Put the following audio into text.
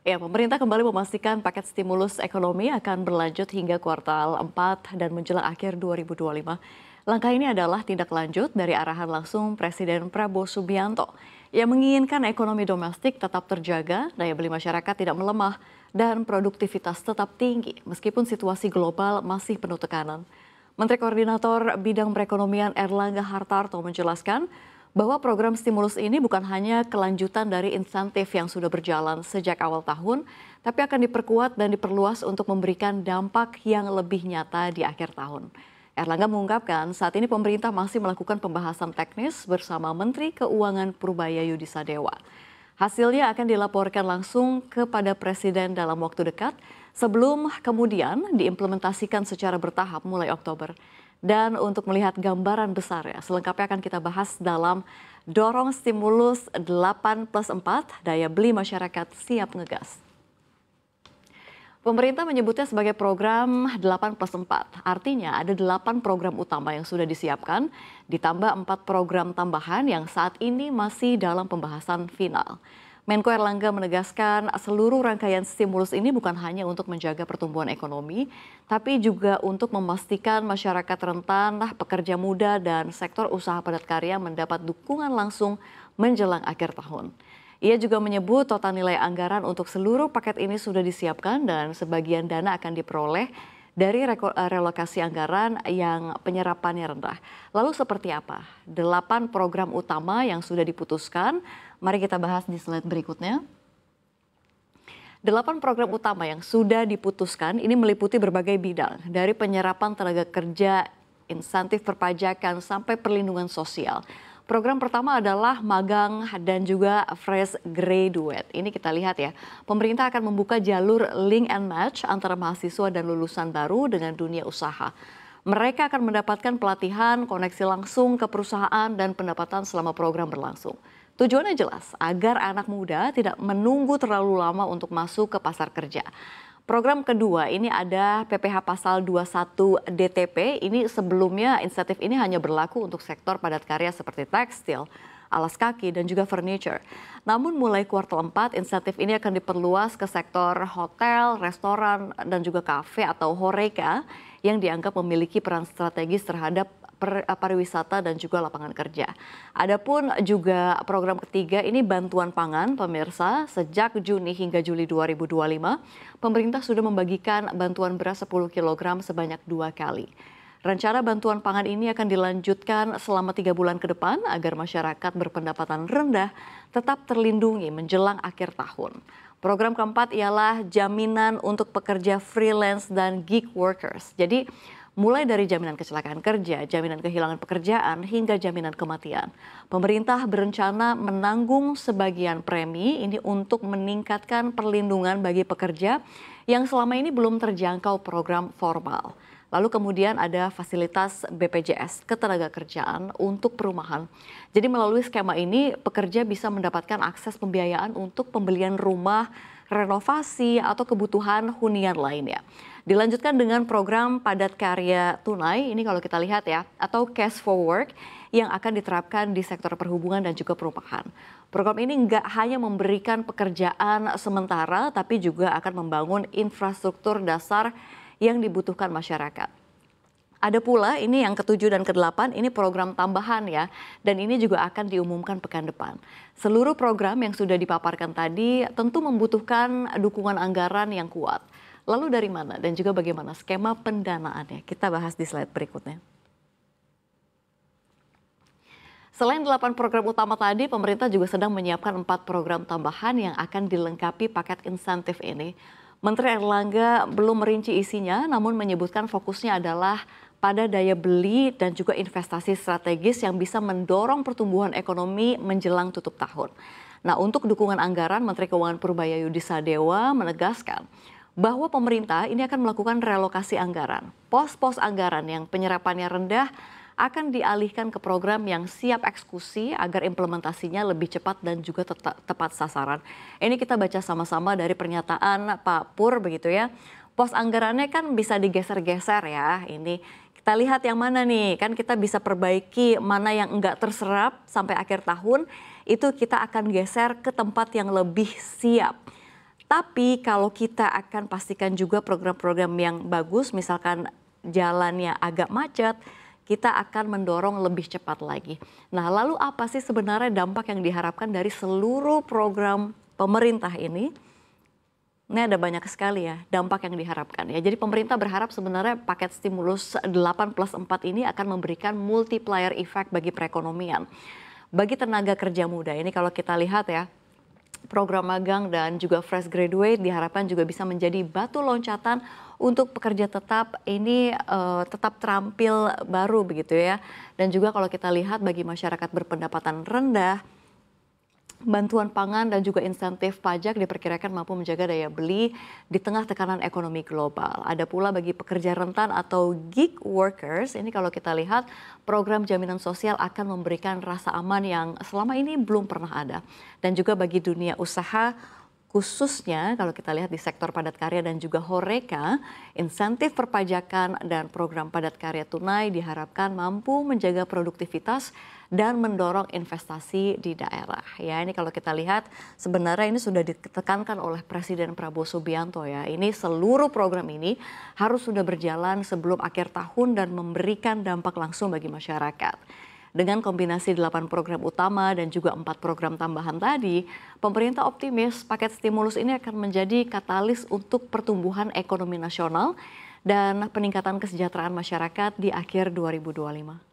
Ya, pemerintah kembali memastikan paket stimulus ekonomi akan berlanjut hingga kuartal 4 dan menjelang akhir 2025. Langkah ini adalah tindak lanjut dari arahan langsung Presiden Prabowo Subianto yang menginginkan ekonomi domestik tetap terjaga, daya beli masyarakat tidak melemah, dan produktivitas tetap tinggi meskipun situasi global masih penuh tekanan. Menteri Koordinator Bidang Perekonomian Erlangga Hartarto menjelaskan bahwa program stimulus ini bukan hanya kelanjutan dari insentif yang sudah berjalan sejak awal tahun, tapi akan diperkuat dan diperluas untuk memberikan dampak yang lebih nyata di akhir tahun. Erlangga mengungkapkan saat ini pemerintah masih melakukan pembahasan teknis bersama Menteri Keuangan Purbaya Yudisadewa. Hasilnya akan dilaporkan langsung kepada Presiden dalam waktu dekat sebelum kemudian diimplementasikan secara bertahap mulai Oktober. Dan untuk melihat gambaran besar ya, selengkapnya akan kita bahas dalam Dorong Stimulus 8+4, Daya Beli Masyarakat Siap Ngegas. Pemerintah menyebutnya sebagai program 8+4, artinya ada 8 program utama yang sudah disiapkan, ditambah 4 program tambahan yang saat ini masih dalam pembahasan final. Menko Erlangga menegaskan seluruh rangkaian stimulus ini bukan hanya untuk menjaga pertumbuhan ekonomi, tapi juga untuk memastikan masyarakat rentan, pekerja muda, dan sektor usaha padat karya mendapat dukungan langsung menjelang akhir tahun. Ia juga menyebut total nilai anggaran untuk seluruh paket ini sudah disiapkan dan sebagian dana akan diperoleh dari relokasi anggaran yang penyerapannya rendah. Lalu seperti apa? 8 program utama yang sudah diputuskan, mari kita bahas di slide berikutnya. 8 program utama yang sudah diputuskan ini meliputi berbagai bidang, dari penyerapan tenaga kerja, insentif perpajakan, sampai perlindungan sosial. Program pertama adalah magang dan juga fresh graduate. Ini kita lihat ya, pemerintah akan membuka jalur link and match antara mahasiswa dan lulusan baru dengan dunia usaha. Mereka akan mendapatkan pelatihan, koneksi langsung ke perusahaan, dan pendapatan selama program berlangsung. Tujuannya jelas, agar anak muda tidak menunggu terlalu lama untuk masuk ke pasar kerja. Program kedua ini ada PPh pasal 21 DTP. Ini sebelumnya insentif ini hanya berlaku untuk sektor padat karya seperti tekstil, alas kaki, dan juga furniture. Namun mulai kuartal 4 insentif ini akan diperluas ke sektor hotel, restoran, dan juga kafe atau horeca yang dianggap memiliki peran strategis terhadap pariwisata dan juga lapangan kerja. Adapun juga program ketiga ini bantuan pangan pemirsa. Sejak Juni hingga Juli 2025, pemerintah sudah membagikan bantuan beras 10 kg sebanyak 2 kali. Rencana bantuan pangan ini akan dilanjutkan selama 3 bulan ke depan agar masyarakat berpendapatan rendah tetap terlindungi menjelang akhir tahun. Program keempat ialah jaminan untuk pekerja freelance dan gig workers. Jadi mulai dari jaminan kecelakaan kerja, jaminan kehilangan pekerjaan, hingga jaminan kematian. Pemerintah berencana menanggung sebagian premi ini untuk meningkatkan perlindungan bagi pekerja yang selama ini belum terjangkau program formal. Lalu kemudian ada fasilitas BPJS Ketenagakerjaan untuk perumahan. Jadi melalui skema ini pekerja bisa mendapatkan akses pembiayaan untuk pembelian rumah, renovasi, atau kebutuhan hunian lainnya. Dilanjutkan dengan program padat karya tunai, ini kalau kita lihat ya, atau cash for work yang akan diterapkan di sektor perhubungan dan juga perumahan. Program ini nggak hanya memberikan pekerjaan sementara, tapi juga akan membangun infrastruktur dasar yang dibutuhkan masyarakat. Ada pula ini yang ke-7 dan ke-8 ini program tambahan ya, dan ini juga akan diumumkan pekan depan. Seluruh program yang sudah dipaparkan tadi tentu membutuhkan dukungan anggaran yang kuat. Lalu dari mana dan juga bagaimana skema pendanaannya? Kita bahas di slide berikutnya. Selain 8 program utama tadi, pemerintah juga sedang menyiapkan 4 program tambahan yang akan dilengkapi paket insentif ini. Menteri Erlangga belum merinci isinya, namun menyebutkan fokusnya adalah pada daya beli dan juga investasi strategis yang bisa mendorong pertumbuhan ekonomi menjelang tutup tahun. Nah, untuk dukungan anggaran, Menteri Keuangan Purbaya Yudisadewa menegaskan bahwa pemerintah ini akan melakukan relokasi anggaran. Pos-pos anggaran yang penyerapannya rendah akan dialihkan ke program yang siap eksekusi agar implementasinya lebih cepat dan juga tepat sasaran. Ini kita baca sama-sama dari pernyataan Pak Pur begitu ya. Pos anggarannya kan bisa digeser-geser ya. Ini kita lihat yang mana nih, kan kita bisa perbaiki mana yang enggak terserap sampai akhir tahun, itu kita akan geser ke tempat yang lebih siap. Tapi kalau kita akan pastikan juga program-program yang bagus, misalkan jalannya agak macet, kita akan mendorong lebih cepat lagi. Nah, lalu apa sih sebenarnya dampak yang diharapkan dari seluruh program pemerintah ini? Ini ada banyak sekali ya dampak yang diharapkan ya. Jadi pemerintah berharap sebenarnya paket stimulus 8+4 ini akan memberikan multiplier effect bagi perekonomian. Bagi tenaga kerja muda ini kalau kita lihat ya, program magang dan juga fresh graduate diharapkan juga bisa menjadi batu loncatan untuk pekerja tetap ini tetap terampil baru begitu ya. Dan juga kalau kita lihat bagi masyarakat berpendapatan rendah, bantuan pangan dan juga insentif pajak diperkirakan mampu menjaga daya beli di tengah tekanan ekonomi global. Ada pula bagi pekerja rentan atau gig workers, ini kalau kita lihat program jaminan sosial akan memberikan rasa aman yang selama ini belum pernah ada. Dan juga bagi dunia usaha, khususnya kalau kita lihat di sektor padat karya dan juga horeca, insentif perpajakan dan program padat karya tunai diharapkan mampu menjaga produktivitas dan mendorong investasi di daerah. Ya, ini kalau kita lihat sebenarnya ini sudah ditekankan oleh Presiden Prabowo Subianto ya. Ini seluruh program ini harus sudah berjalan sebelum akhir tahun dan memberikan dampak langsung bagi masyarakat. Dengan kombinasi 8 program utama dan juga 4 program tambahan tadi, pemerintah optimis paket stimulus ini akan menjadi katalis untuk pertumbuhan ekonomi nasional dan peningkatan kesejahteraan masyarakat di akhir 2025.